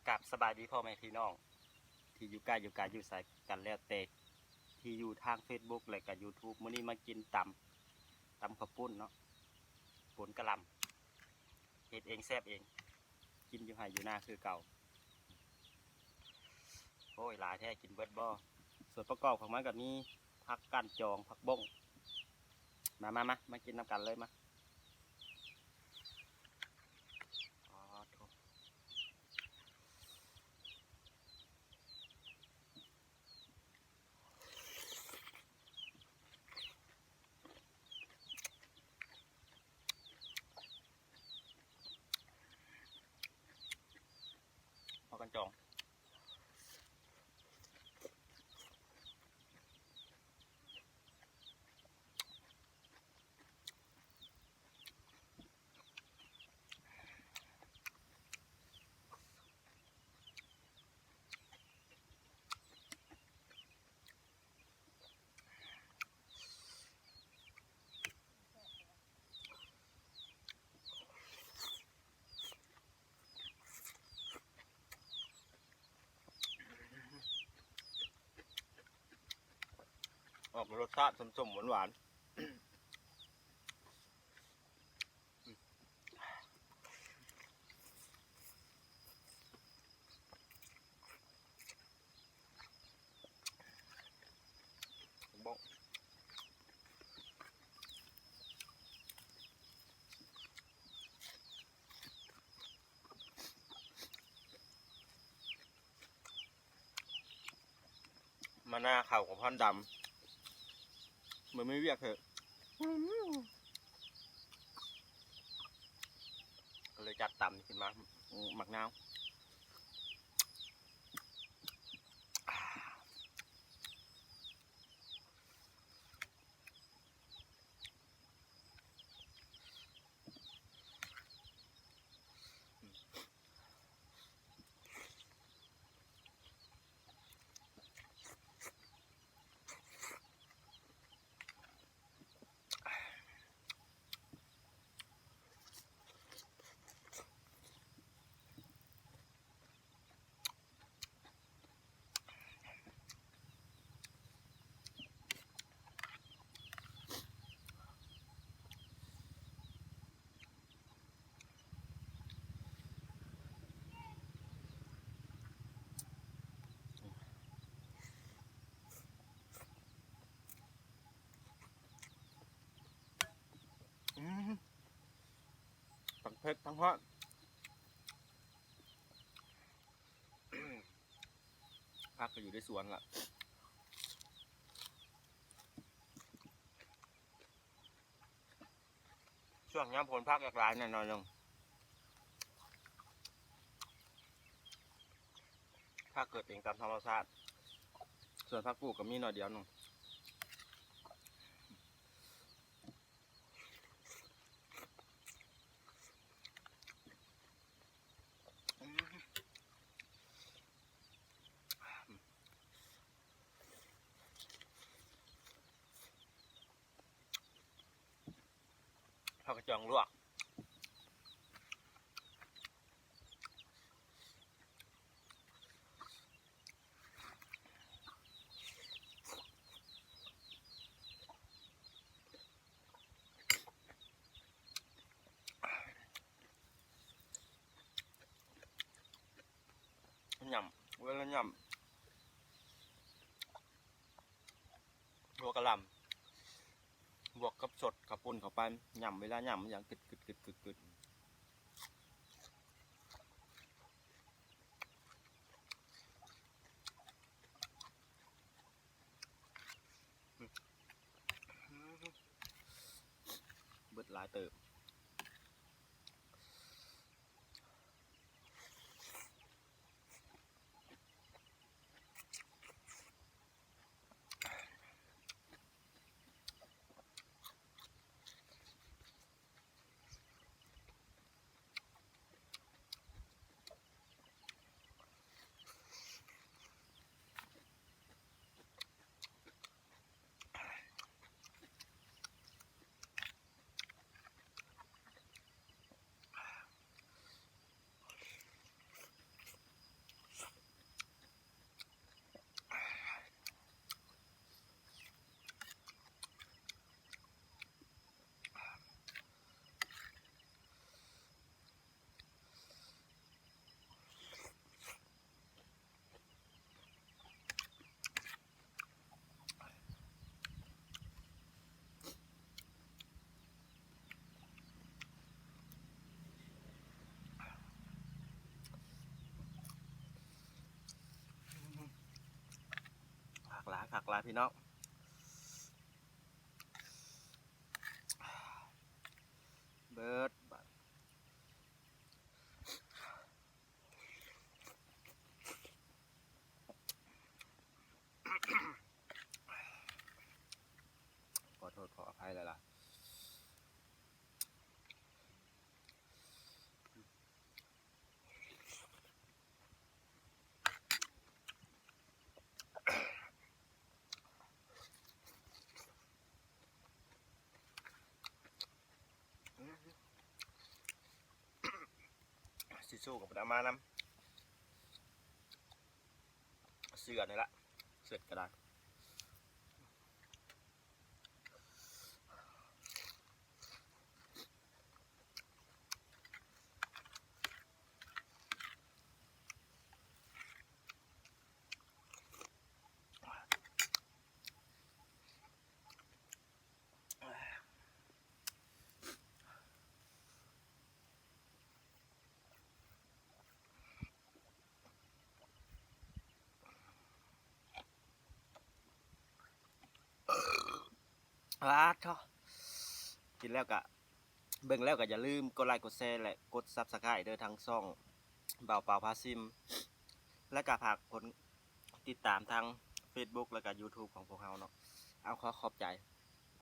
กับสบายดีพ่อแม่พี่น้องที่อยู่ใกล้อยู่ไกลอยู่ไสกันแล้วแต่ที่อยู่ทาง Facebook และก็ YouTube มื้อนี้มากินตำข้าวปุ้นเนาะปุ้นกะหล่ำเฮ็ดเองแซ่บเองกินอยู่ไห้อยู่หน้าคือเก่าโอ้ยหลายแท้กินเบิดบ่ส่วนประกอบของมันก็มีผักก้านจองผักบ้งมากินน้ำกันเลยมาอ๋อโถ่ผักก้านจองออกรสชาติส้มๆหวานๆบ้งมาหน้าเข่าของพันดำมันไม่เวียกเถอะก็เลยจัดตำขึ้นมาหมักนาวทั้งเผ็ดทั้งฮอตพักก็อยู่ในสวนล่ะช่วงนี้ผลพักหลายๆแน่นอนลงถ้าเกิดเองตามธรรมชาติส่วนพักปลูกก็มีหน่อยเดียวนึงผักกระจองลวกยำเวลายำหัวกะหล่ำบวกกับสดกับปุ่นเข้าไปยำเวลายำอย่างกึดเบิดหลายเติบ มาพี่น้องเบิร์ดขอโทษขออภัยเลยล่ะซิสู้กับดราม่าน้ำเสือนี่ละเสร็จก็ได้ท้อกินแล้วกะเบิ่งแล้วก็อย่าลืมกดไลค์กดแชร์และกดซับสไครต์เด้อทั้งช่องเบาเป่าพาซิมและก็ฝากกดติดตามทาง Facebook แล้วก็ YouTube ของพวกเราเนาะเอาขอบใจ